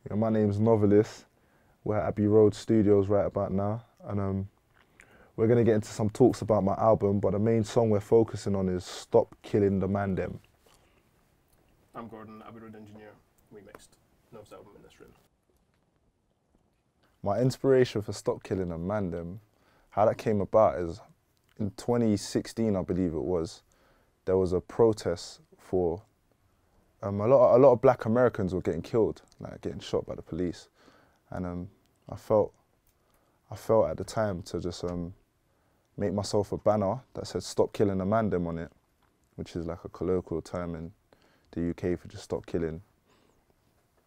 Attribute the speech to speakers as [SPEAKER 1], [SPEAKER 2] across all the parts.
[SPEAKER 1] Yeah, my name's Novelist. We're at Abbey Road Studios right about now, and we're gonna get into some talks about my album, but the main song we're focusing on is Stop Killing The Mandem.
[SPEAKER 2] I'm Gordon, Abbey Road engineer, remixed. Novelist album industry.
[SPEAKER 1] My inspiration for Stop Killing The Mandem, how that came about is in 2016, I believe it was, there was a protest for a lot of black Americans were getting killed, like getting shot by the police, and I felt at the time to just make myself a banner that said "Stop Killing the Mandem" on it, which is like a colloquial term in the UK for just stop killing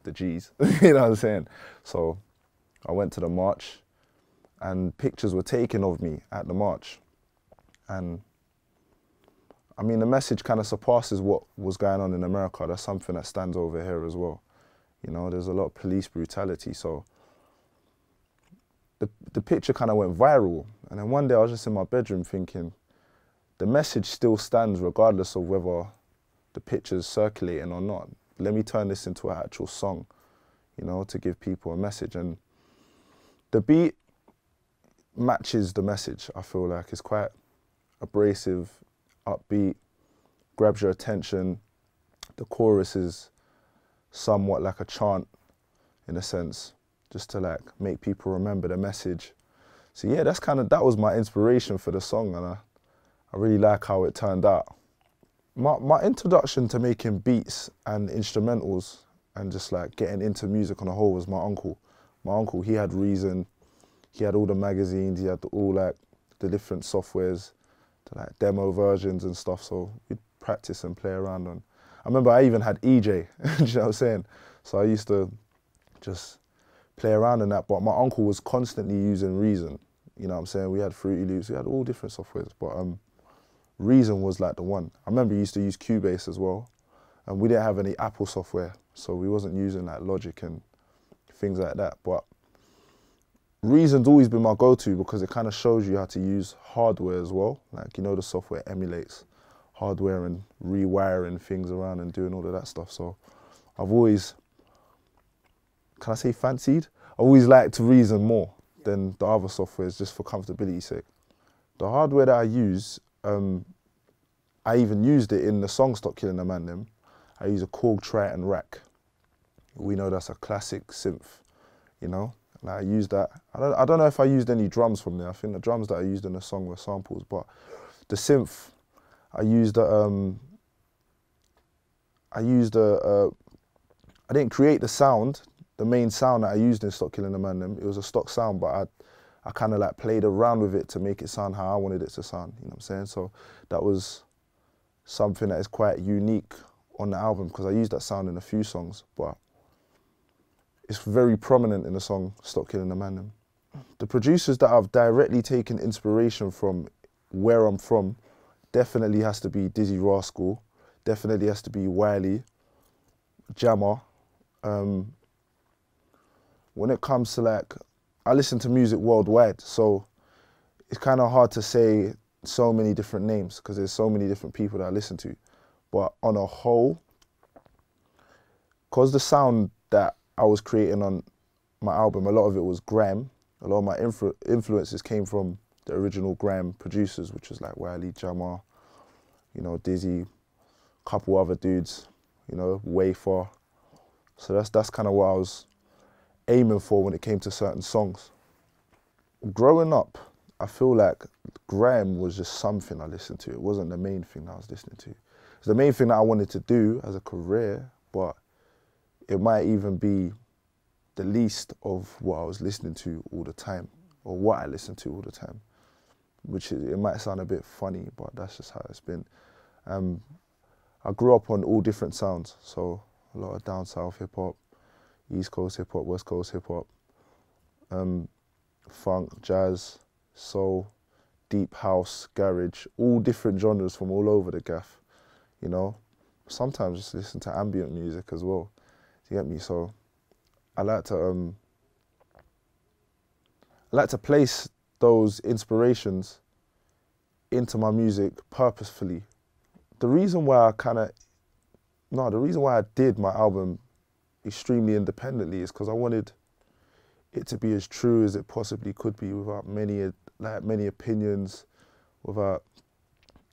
[SPEAKER 1] the G's. You know what I'm saying? So I went to the march, and pictures were taken of me at the march, and I mean, the message kind of surpasses what was going on in America. That's something that stands over here as well. You know, there's a lot of police brutality. So the picture kind of went viral. And then one day I was just in my bedroom thinking, the message still stands regardless of whether the picture's circulating or not. Let me turn this into an actual song, you know, to give people a message. And the beat matches the message, I feel like. It's quite abrasive, upbeat, grabs your attention. The chorus is somewhat like a chant in a sense, just to like make people remember the message. So yeah, that was my inspiration for the song, and I really like how it turned out. My introduction to making beats and instrumentals and just like getting into music on a whole was my uncle. My uncle, he had Reason, he had all the magazines, he had all like the different softwares, like demo versions and stuff, so we'd practice and play around on. I remember I even had EJ, do you know what I'm saying? So I used to just play around in that, but my uncle was constantly using Reason, you know what I'm saying? We had Fruity Loops, we had all different softwares, but Reason was like the one. I remember he used to use Cubase as well, and we didn't have any Apple software, so we wasn't using like Logic and things like that, but Reason's always been my go-to because it kind of shows you how to use hardware as well. Like, you know, the software emulates hardware and rewiring things around and doing all of that stuff. So I've always, can I say fancied? I always liked Reason more than the other softwares just for comfortability's sake. The hardware that I use, I even used it in the song Stop Killing the Mandem. I use a Korg Triton rack. We know that's a classic synth, you know? And I used that. I don't know if I used any drums from there. I think the drums that I used in the song were samples, but the synth, I didn't create the sound, the main sound that I used in Stop Killing the Mandem. It was a stock sound, but I kind of like played around with it to make it sound how I wanted it to sound, you know what I'm saying? So that was something that is quite unique on the album because I used that sound in a few songs, but it's very prominent in the song Stop Killing the Mandem. The producers that I've directly taken inspiration from where I'm from definitely has to be Dizzy Rascal, definitely has to be Wiley, Jammer. When it comes to like, I listen to music worldwide, so it's kind of hard to say so many different names because there's so many different people that I listen to. But on a whole, because the sound that I was creating on my album, a lot of it was grime. A lot of my influences came from the original grime producers, which was like Wiley, Jammer, you know, Dizzy, a couple other dudes, you know, Wafer. So that's kind of what I was aiming for when it came to certain songs. Growing up, I feel like grime was just something I listened to. It wasn't the main thing that I was listening to. It's the main thing that I wanted to do as a career, but it might even be the least of what I was listening to all the time, or what I listened to all the time, which it might sound a bit funny, but that's just how it's been. I grew up on all different sounds, so a lot of down south hip hop, East Coast hip hop, West Coast hip hop, funk, jazz, soul, deep house, garage, all different genres from all over the gaff, you know. Sometimes just listen to ambient music as well. You get me? So I like to place those inspirations into my music purposefully. The reason why I did my album extremely independently is because I wanted it to be as true as it possibly could be without many opinions, without,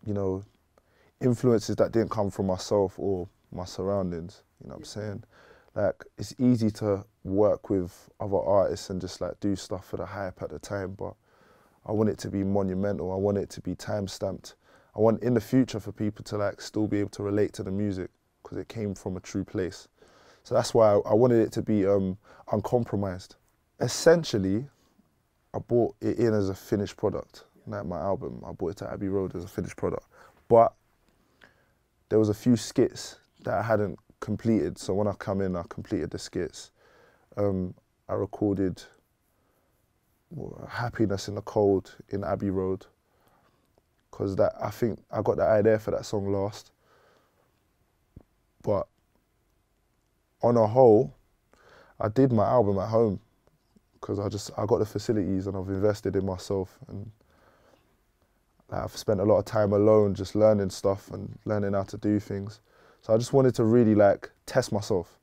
[SPEAKER 1] you know, influences that didn't come from myself or my surroundings, you know what I'm saying? Like, it's easy to work with other artists and just like do stuff for the hype at the time, but I want it to be monumental. I want it to be time-stamped. I want in the future for people to like still be able to relate to the music because it came from a true place. So that's why I wanted it to be uncompromised. Essentially, I bought it in as a finished product. Like my album, I bought it to Abbey Road as a finished product. But there was a few skits that I hadn't completed. So when I come in, I completed the skits. I recorded Happiness in the Cold in Abbey Road, because I think I got the idea for that song last. But on a whole, I did my album at home because I got the facilities and I've invested in myself, and I've spent a lot of time alone just learning stuff and learning how to do things. So I just wanted to really like test myself.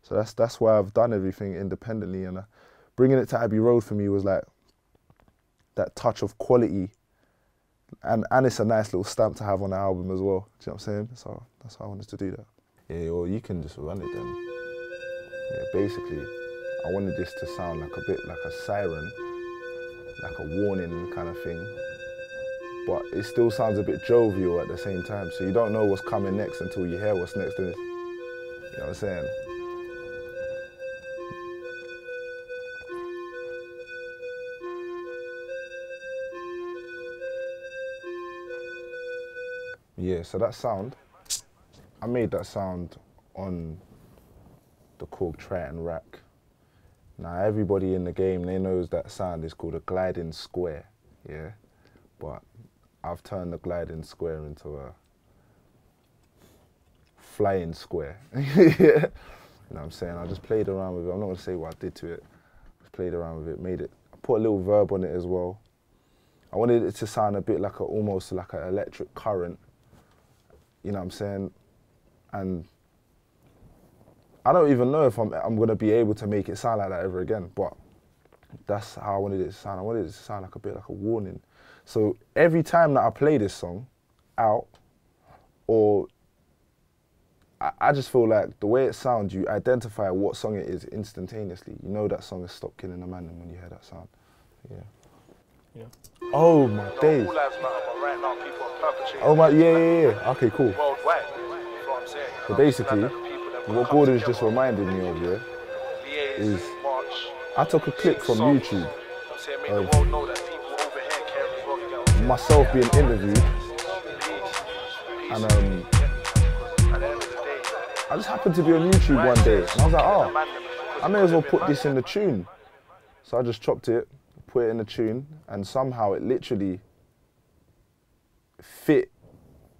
[SPEAKER 1] So that's why I've done everything independently, and bringing it to Abbey Road for me was like that touch of quality, and it's a nice little stamp to have on the album as well. Do you know what I'm saying? So that's how I wanted to do that. Yeah, or you can just run it then. Yeah, basically, I wanted this to sound like a bit like a siren, like a warning kind of thing, but it still sounds a bit jovial at the same time, so you don't know what's coming next until you hear what's next in it. You know what I'm saying? Yeah, so that sound, I made that sound on the Korg Triton rack. Now everybody in the game, they knows that sound is called a gliding square, yeah? But I've turned the gliding square into a flying square. You know what I'm saying? I just played around with it. I'm not gonna say what I did to it. Just played around with it, made it. I put a little verb on it as well. I wanted it to sound a bit like almost like an electric current. You know what I'm saying? And I don't even know if I'm gonna be able to make it sound like that ever again, but that's how I wanted it to sound. I wanted it to sound like a bit like a warning. So every time that I play this song out, or I just feel like the way it sounds, you identify what song it is instantaneously. You know that song is Stop Killing The Mandem when you hear that sound. Yeah.
[SPEAKER 2] Yeah.
[SPEAKER 1] Oh my days.
[SPEAKER 3] All lives matter, but right now people are perpetrating.
[SPEAKER 1] Oh my, yeah. Okay, cool.
[SPEAKER 3] Worldwide, you know what I'm saying?
[SPEAKER 1] So basically, what Gordon's just reminded me of, yeah, is I took a clip from YouTube of myself being interviewed, and I just happened to be on YouTube one day, and I was like, oh, I may as well put this in the tune. So I just chopped it, put it in the tune, and somehow it literally fit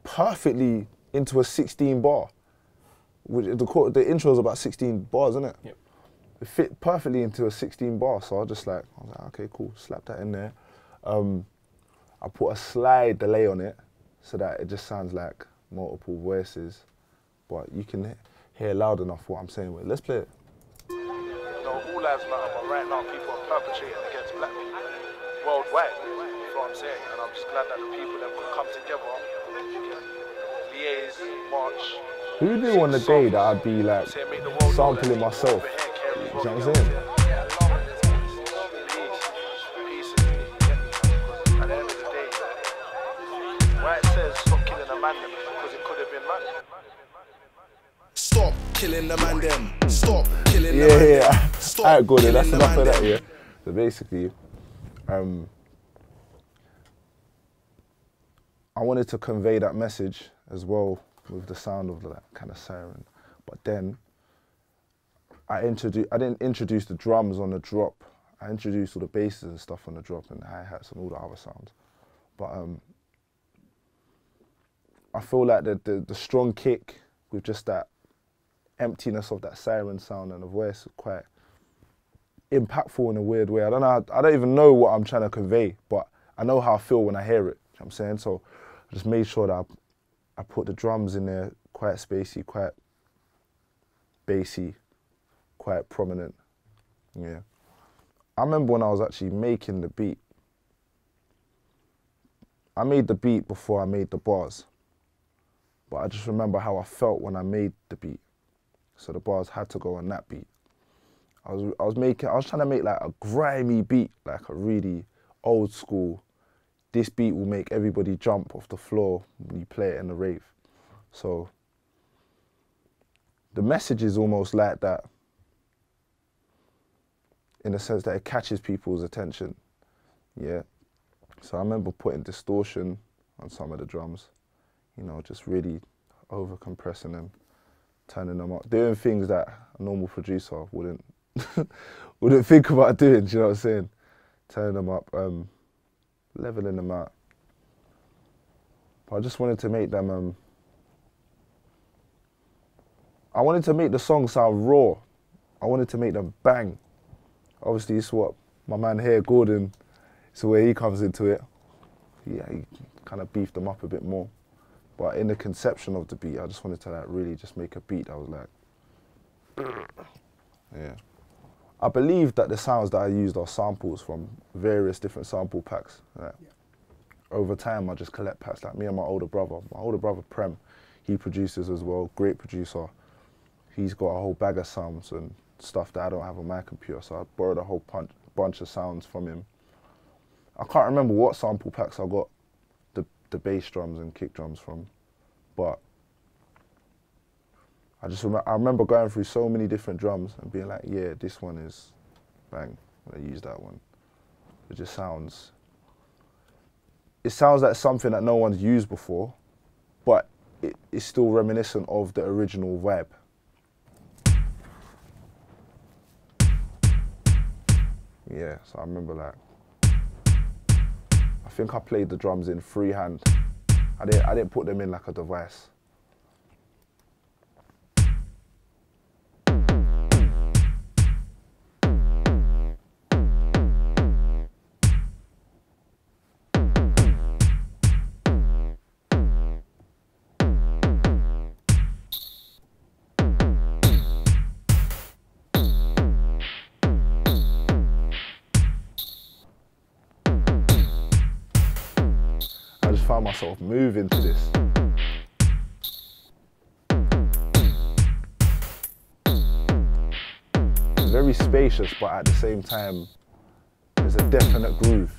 [SPEAKER 1] perfectly into a 16 bar. The intro is about 16 bars, isn't it?
[SPEAKER 2] Yep.
[SPEAKER 1] It fit perfectly into a 16 bar, so I was like, okay, cool, slap that in there. I put a slide delay on it so that it just sounds like multiple voices, but you can hear loud enough what I'm saying. Wait, let's play it.
[SPEAKER 3] No, all lives matter, but right now people are perpetrating against black people worldwide, you know what I'm saying? And I'm just glad that the people that could come together, liaise, march.
[SPEAKER 1] Who knew on the day that I'd be like sampling myself? You know what I'm saying?
[SPEAKER 3] At the end of the day, why it says stop killing the mandem is because it could have been man. Stop killing the mandem. Stop killing the mandem.
[SPEAKER 1] Yeah. Alright, Gordon, that's enough of that, yeah. So basically, I wanted to convey that message as well with the sound of that kind of siren. But then I didn't introduce the drums on the drop. I introduced all the basses and stuff on the drop and the hi-hats and all the other sounds. But I feel like the strong kick with just that emptiness of that siren sound and the voice is quite impactful in a weird way. I don't even know what I'm trying to convey, but I know how I feel when I hear it. You know what I'm saying? So I just made sure that I put the drums in there quite spacey, quite bassy, quite prominent. Yeah. I remember when I was actually making the beat. I made the beat before I made the bars. But I just remember how I felt when I made the beat. So the bars had to go on that beat. I was trying to make like a grimy beat, like a really old school. This beat will make everybody jump off the floor when you play it in the rave. So the message is almost like that, in the sense that it catches people's attention. Yeah. So I remember putting distortion on some of the drums, you know, just really over compressing them, turning them up, doing things that a normal producer wouldn't think about doing, do you know what I'm saying? Turning them up, leveling them out. But I just wanted to make them, I wanted to make the song sound raw. I wanted to make them bang. Obviously, it's what my man here, Gordon, it's the way he comes into it. Yeah, he kind of beefed them up a bit more. But in the conception of the beat, I just wanted to like really just make a beat that was like, yeah. I believe that the sounds that I used are samples from various different sample packs. Like, over time, I just collect packs, like me and my older brother Prem, he produces as well, great producer. He's got a whole bag of sounds and stuff that I don't have on my computer, so I borrowed a whole bunch of sounds from him. I can't remember what sample packs I got the bass drums and kick drums from, but I remember going through so many different drums and being like, yeah, this one is bang, when I use that one. It just sounds, like something that no one's used before, but it's still reminiscent of the original vibe. Yeah, so I remember like, I think I played the drums in freehand. I didn't put them in like a device. Found myself moving to this. It's very spacious, but at the same time, there's a definite groove.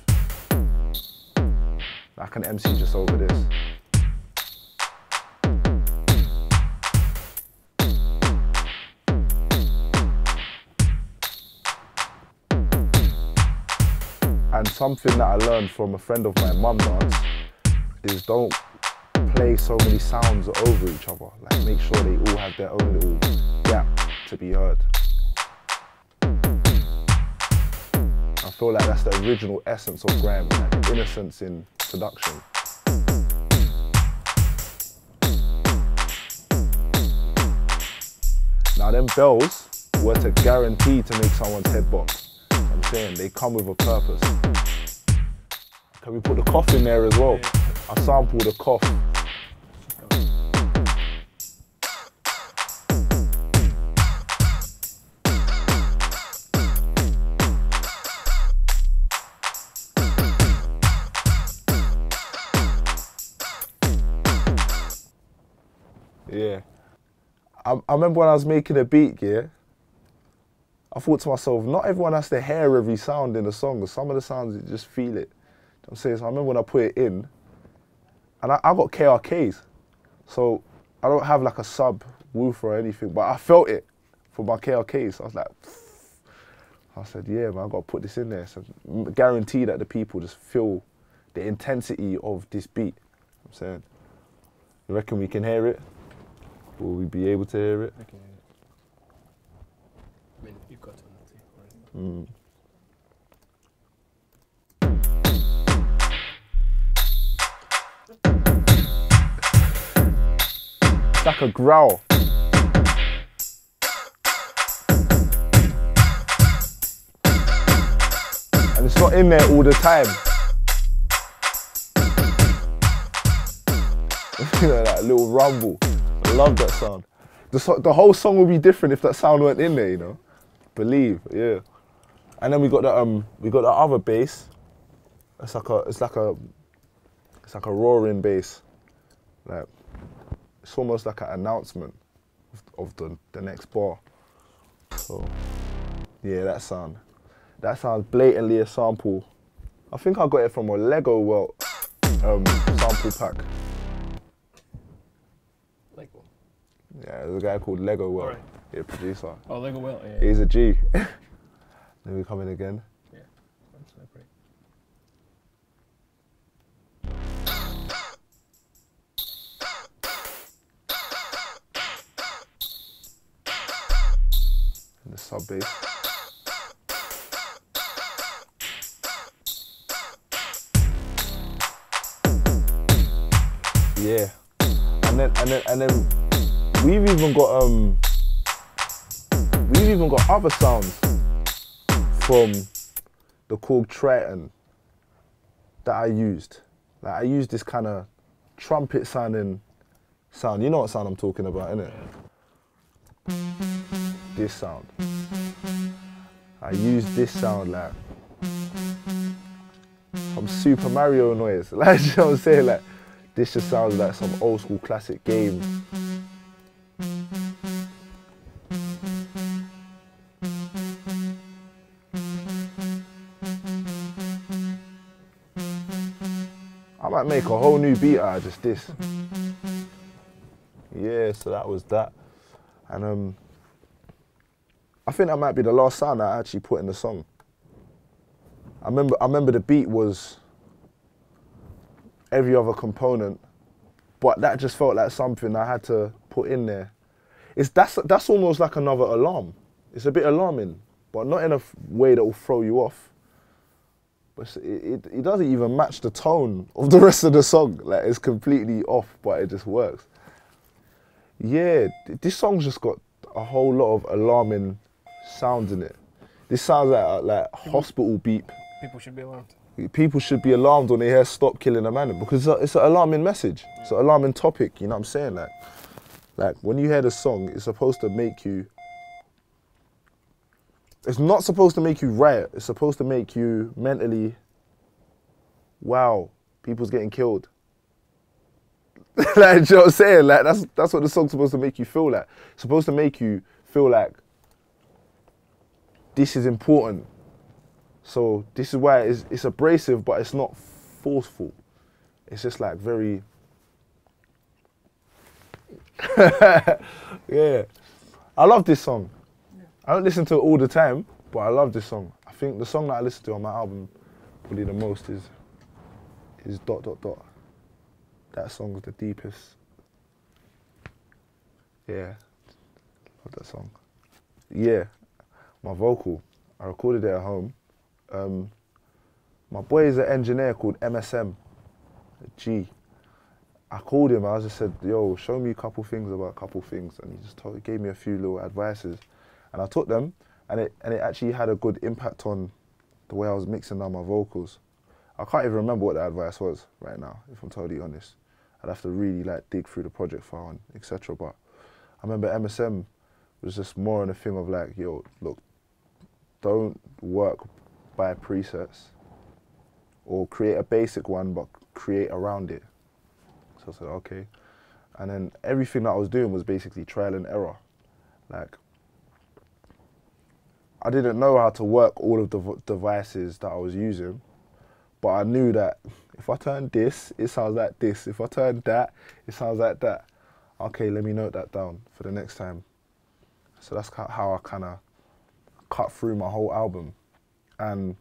[SPEAKER 1] Like an MC just over this. And something that I learned from a friend of mine, Mum Dance, is don't play so many sounds over each other. Like, make sure they all have their own little gap to be heard. I feel like that's the original essence of grime, like the innocence in production. Now them bells were to guarantee to make someone's head bop. I'm saying they come with a purpose. Can we put the cough in there as well? I sampled the cough. Yeah. I remember when I was making a beat, yeah, I thought to myself, not everyone has to hear every sound in the song. Some of the sounds, you just feel it. I'm saying, so I remember when I put it in, and I got KRKs, so I don't have like a sub woofer or anything, but I felt it for my KRKs. So I was like, I said, yeah, man, I got to put this in there. So guarantee that the people just feel the intensity of this beat. I'm saying, you reckon we can hear it? Will we be able to hear it?
[SPEAKER 2] I can hear it. I mean, you've got to already.
[SPEAKER 1] It's like a growl. And it's not in there all the time. You know, that little rumble. I love that sound. The whole song would be different if that sound weren't in there, you know? Believe, yeah. And then we got the other bass. It's like a roaring bass. Like, it's almost like an announcement of the next bar. So, yeah, that sounds blatantly a sample. I think I got it from a Lego World sample pack.
[SPEAKER 2] Lego.
[SPEAKER 1] Yeah, there's a guy called Lego World.
[SPEAKER 2] Right.
[SPEAKER 1] Yeah, producer.
[SPEAKER 2] Oh, Lego Well, yeah.
[SPEAKER 1] He's a G. Then we come in again.
[SPEAKER 2] Yeah, that's pretty.
[SPEAKER 1] And the sub bass. Yeah, and then we've even got other sounds from the Korg Triton that I used. Like, I used this kind of trumpet sounding sound. You know what sound I'm talking about, innit? This sound. I used this sound like some Super Mario noise. Like, you know what I'm saying? Like, this just sounds like some old school classic game. I might make a whole new beat out of just this. Yeah, so that was that. And I think that might be the last sound I actually put in the song. I remember the beat was every other component, but that just felt like something I had to put in there. That's almost like another alarm. It's a bit alarming, but not in a way that will throw you off. But it doesn't even match the tone of the rest of the song. Like, it's completely off, but it just works. Yeah, this song's just got a whole lot of alarming sounds in it. This sounds like hospital beep.
[SPEAKER 2] People should be alarmed.
[SPEAKER 1] People should be alarmed when they hear "Stop Killing The Mandem," because it's an alarming message. It's an alarming topic. You know what I'm saying? Like when you hear the song, it's supposed to make you. It's not supposed to make you riot. It's supposed to make you mentally. Wow, people's getting killed. Like, you know what I'm saying? Like, that's what the song's supposed to make you feel like. It's supposed to make you feel like this is important. So this is why it's abrasive, but it's not forceful. It's just like very, yeah. I love this song. Yeah. I don't listen to it all the time, but I love this song. I think the song that I listen to on my album probably the most is ... That song's the deepest. Yeah, love that song. Yeah, my vocal, I recorded it at home. My boy is an engineer called MSM, G. I called him, I just said, yo, show me a couple things about a couple things. And he just gave me a few little advices. And I took them, and it actually had a good impact on the way I was mixing down my vocals. I can't even remember what the advice was right now, if I'm totally honest. I'd have to really like dig through the project file and etc. But I remember MSM was just more on a thing of like, yo, look, don't work by presets or create a basic one, but create around it. So I said, okay. And then everything that I was doing was basically trial and error. Like, I didn't know how to work all of the devices that I was using, but I knew that if I turn this, it sounds like this. If I turn that, it sounds like that. Okay, let me note that down for the next time. So that's how I kind of cut through my whole album. And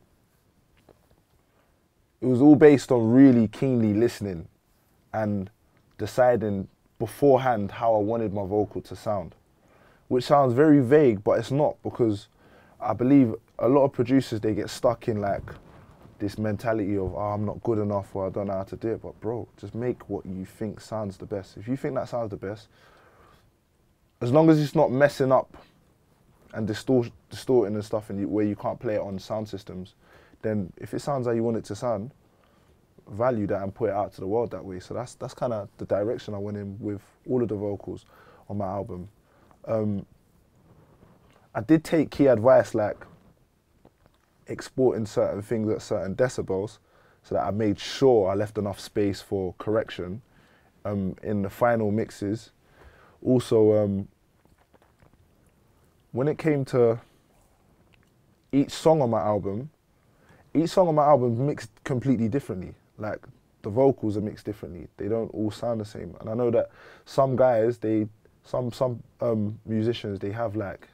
[SPEAKER 1] it was all based on really keenly listening and deciding beforehand how I wanted my vocal to sound, which sounds very vague, but it's not, because I believe a lot of producers, they get stuck in like this mentality of, oh, I'm not good enough, or I don't know how to do it. But bro, just make what you think sounds the best. If you think that sounds the best, as long as it's not messing up and distorting and stuff where you can't play it on sound systems, then if it sounds how you want it to sound, value that and put it out to the world that way. So that's kind of the direction I went in with all of the vocals on my album. I did take key advice like exporting certain things at certain decibels, so that I made sure I left enough space for correction in the final mixes. Also, when it came to each song on my album mixed completely differently. Like the vocals are mixed differently. They don't all sound the same. And I know that some guys, some musicians, they have like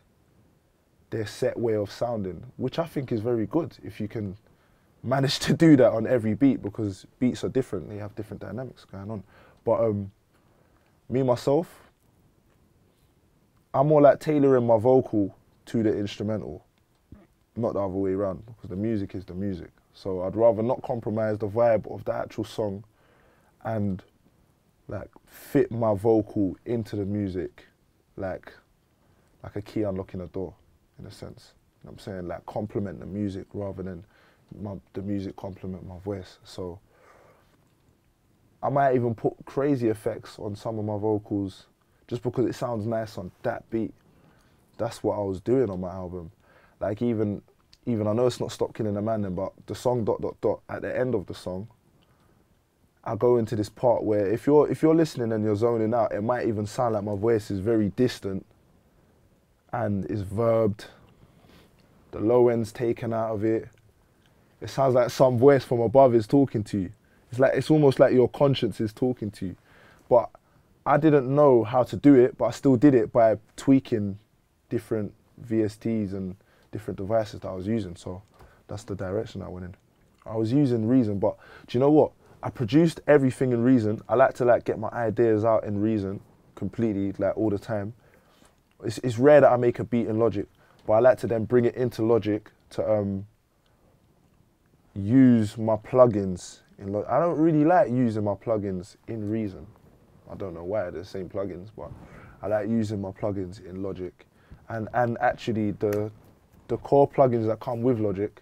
[SPEAKER 1] their set way of sounding, which I think is very good if you can manage to do that on every beat, because beats are different. They have different dynamics going on. But me, myself, I'm more like tailoring my vocal to the instrumental, not the other way around, because the music is the music. So I'd rather not compromise the vibe of the actual song and like fit my vocal into the music like a key unlocking a door, in a sense. You know what I'm saying? Like complement the music rather than the music complement my voice. So I might even put crazy effects on some of my vocals just because it sounds nice on that beat. That's what I was doing on my album. Like even I know it's not Stop Killing The Mandem, but the song ... at the end of the song, I go into this part where if you're listening and you're zoning out, it might even sound like my voice is very distant and is verbed. The low end's taken out of it. It sounds like some voice from above is talking to you. It's almost like your conscience is talking to you. But I didn't know how to do it, but I still did it by tweaking different VSTs and different devices that I was using. So that's the direction I went in. I was using Reason, but do you know what? I produced everything in Reason. I like to get my ideas out in Reason completely, like all the time. It's rare that I make a beat in Logic, but I like to then bring it into Logic to use my plugins in Logic. I don't really like using my plugins in Reason. I don't know why, they're the same plugins, but I like using my plugins in Logic. And actually the core plugins that come with Logic,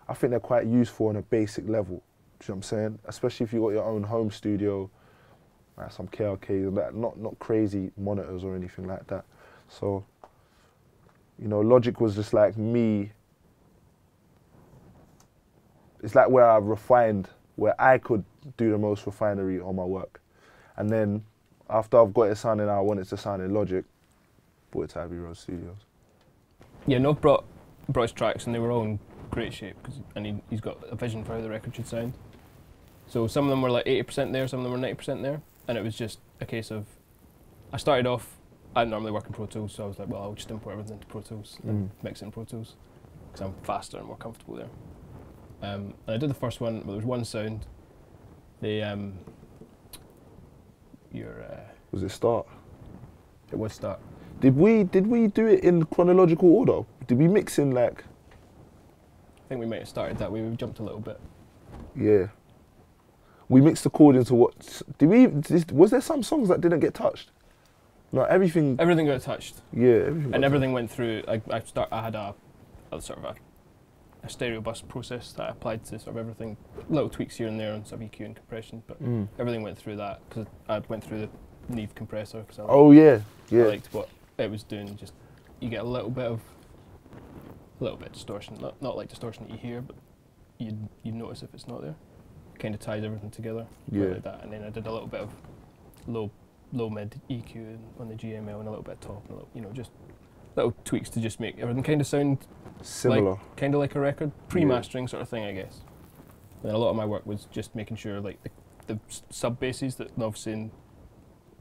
[SPEAKER 1] I think they're quite useful on a basic level. Do you know what I'm saying? Especially if you've got your own home studio, like some KRKs and that, not crazy monitors or anything like that. So, you know, Logic was just like me. It's like where I refined, where I could do the most refinery on my work. And then after I've got it sounding how I want it to sound in Logic, brought it to Abbey Road Studios.
[SPEAKER 2] Yeah, Nov brought his tracks and they were all in great shape, and he's got a vision for how the record should sound. So some of them were like 80% there, some of them were 90% there, and it was just a case of, I started off, I normally work in Pro Tools, so I was like, well, I'll just import everything into Pro Tools and mix it in Pro Tools, because I'm faster and more comfortable there. And I did the first one, but there was one sound.
[SPEAKER 1] Was it Start?
[SPEAKER 2] It was Start.
[SPEAKER 1] Did we do it in chronological order? Did we mix in like?
[SPEAKER 2] I think we might have started that way. We jumped a little bit.
[SPEAKER 1] Yeah. We mixed according to what? Was there some songs that didn't get touched? No, everything.
[SPEAKER 2] Everything got touched.
[SPEAKER 1] Yeah, everything.
[SPEAKER 2] And everything went through. I had a sort of a stereo bus process that I applied to sort of everything, little tweaks here and there on sort of EQ and compression, but everything went through that because I went through the Neve compressor. Cause I liked what it was doing. Just you get a little bit distortion, not like distortion that you hear, but you notice if it's not there. Kind of ties everything together, like that. And then I did a little bit of low mid EQ on the GML and a little bit of top, and just little tweaks to just make everything kind of sound
[SPEAKER 1] similar,
[SPEAKER 2] kind of like a record, pre-mastering sort of thing, I guess. And a lot of my work was just making sure like the sub basses that Nov's saying,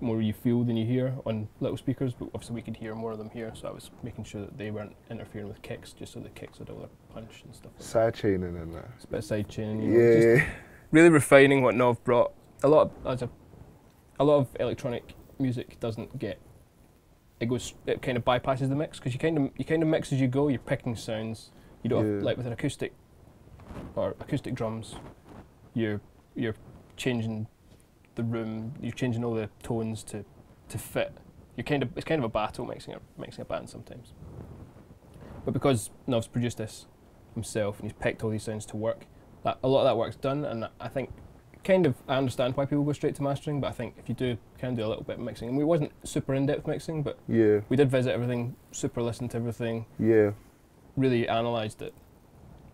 [SPEAKER 2] more you feel than you hear on little speakers, but obviously we could hear more of them here, so I was making sure that they weren't interfering with kicks, just so the kicks had all their punch and stuff.
[SPEAKER 1] Side chaining and that.
[SPEAKER 2] It's a bit of side chaining, just really refining what Nov brought. A lot of electronic music doesn't get. It kind of bypasses the mix because you kind of mix as you go. You're picking sounds. You don't have, like with an acoustic or acoustic drums. You're changing the room. You're changing all the tones to fit. It's kind of a battle mixing a band sometimes. But because Nov's produced this himself and he's picked all these sounds to work, a lot of that work's done, and I think kind of, I understand why people go straight to mastering, but I think if you do, can do a little bit of mixing. And we wasn't super in-depth mixing, but
[SPEAKER 1] Yeah.
[SPEAKER 2] we did visit everything, super listened to everything,
[SPEAKER 1] Yeah.
[SPEAKER 2] really analysed it.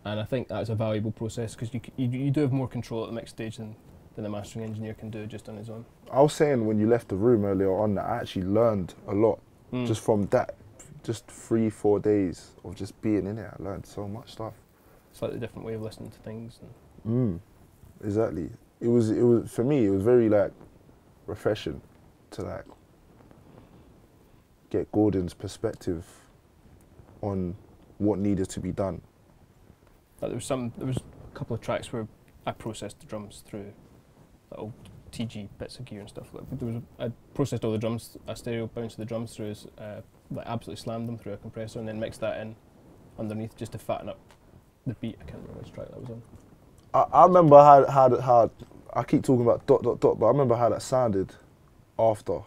[SPEAKER 2] And I think that's a valuable process because you do have more control at the mix stage than the mastering engineer can do just on his own.
[SPEAKER 1] I was saying when you left the room earlier on that I actually learned a lot just from that, just 3-4 days of just being in it. I learned so much stuff.
[SPEAKER 2] Slightly different way of listening to things.
[SPEAKER 1] Exactly. It was for me. It was very like refreshing to like get Gordon's perspective on what needed to be done.
[SPEAKER 2] Like there was a couple of tracks where I processed the drums through little TG bits of gear and stuff. Like I processed all the drums, a stereo bounced the drums through, like absolutely slammed them through a compressor and then mixed that in underneath just to fatten up the beat. I can't remember which track that was on.
[SPEAKER 1] I remember how I keep talking about ... but I remember how that sounded after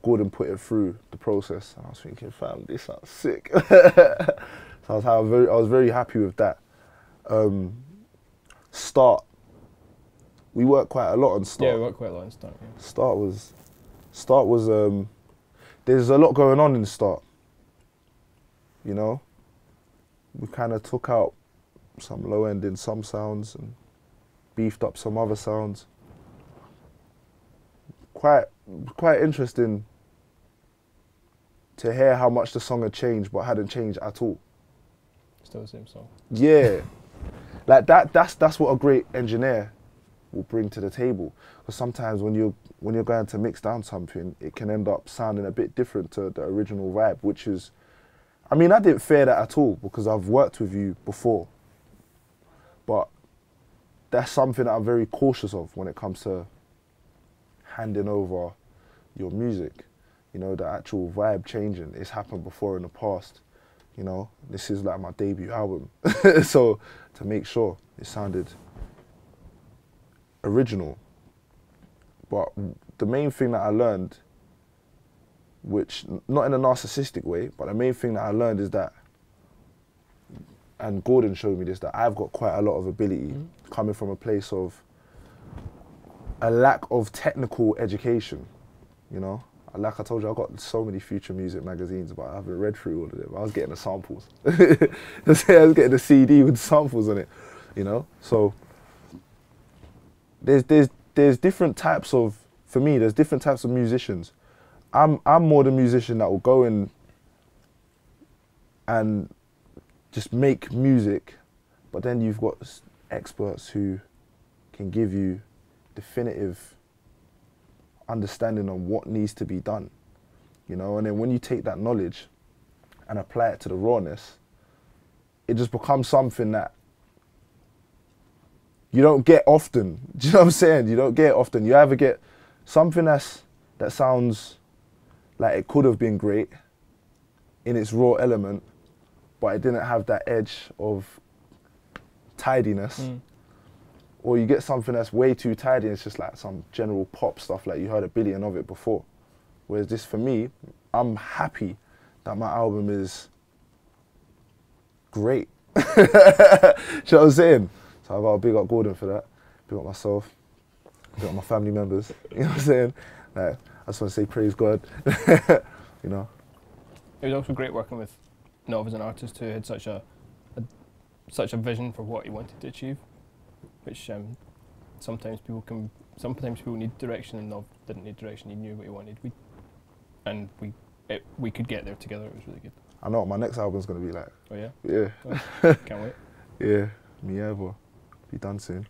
[SPEAKER 1] Gordon put it through the process, and I was thinking, fam, this sounds sick. So I was very happy with that. Start. We worked quite a lot on Start.
[SPEAKER 2] Yeah, we worked quite a lot on Start. Yeah.
[SPEAKER 1] Start was. There's a lot going on in Start. You know, we kind of took out some low end in some sounds and beefed up some other sounds. Quite interesting to hear how much the song had changed, but hadn't changed at all.
[SPEAKER 2] Still the same song.
[SPEAKER 1] Yeah, like that's what a great engineer will bring to the table. Because sometimes when you're going to mix down something, it can end up sounding a bit different to the original vibe, which is, I mean, I didn't fear that at all because I've worked with you before. But that's something that I'm very cautious of when it comes to handing over your music. You know, the actual vibe changing. It's happened before in the past. You know, this is like my debut album. So to make sure it sounded original. But the main thing that I learned, which not in a narcissistic way, but the main thing that I learned is that, and Gordon showed me this, that I've got quite a lot of ability coming from a place of a lack of technical education, you know? Like I told you, I got so many future music magazines, but I haven't read through all of them. I was getting the samples. I was getting the CD with samples on it, you know? So there's different types of, for me, there's different types of musicians. I'm more the musician that will go in and just make music, but then you've got experts who can give you definitive understanding on what needs to be done, you know? And then when you take that knowledge and apply it to the rawness, it just becomes something that you don't get often. Do you know what I'm saying? You don't get it often. You either get something that sounds like it could have been great in its raw element, but it didn't have that edge of tidiness. Or you get something that's way too tidy and it's just like some general pop stuff, like you heard a billion of it before. Whereas this, for me, I'm happy that my album is great. Do you know what I'm saying? So I've got to big up Gordon for that, big up myself, big up my family members, you know what I'm saying? Like, I just want to say praise God, you know.
[SPEAKER 2] It was also great working with Nov as an artist who had such a vision for what he wanted to achieve, which sometimes people need direction, and Nov didn't need direction. He knew what he wanted. We could get there together. It was really good.
[SPEAKER 1] I know what my next album's gonna be like.
[SPEAKER 2] Oh yeah?
[SPEAKER 1] Yeah.
[SPEAKER 2] Oh, can't wait.
[SPEAKER 1] Yeah, me ever. Be done soon.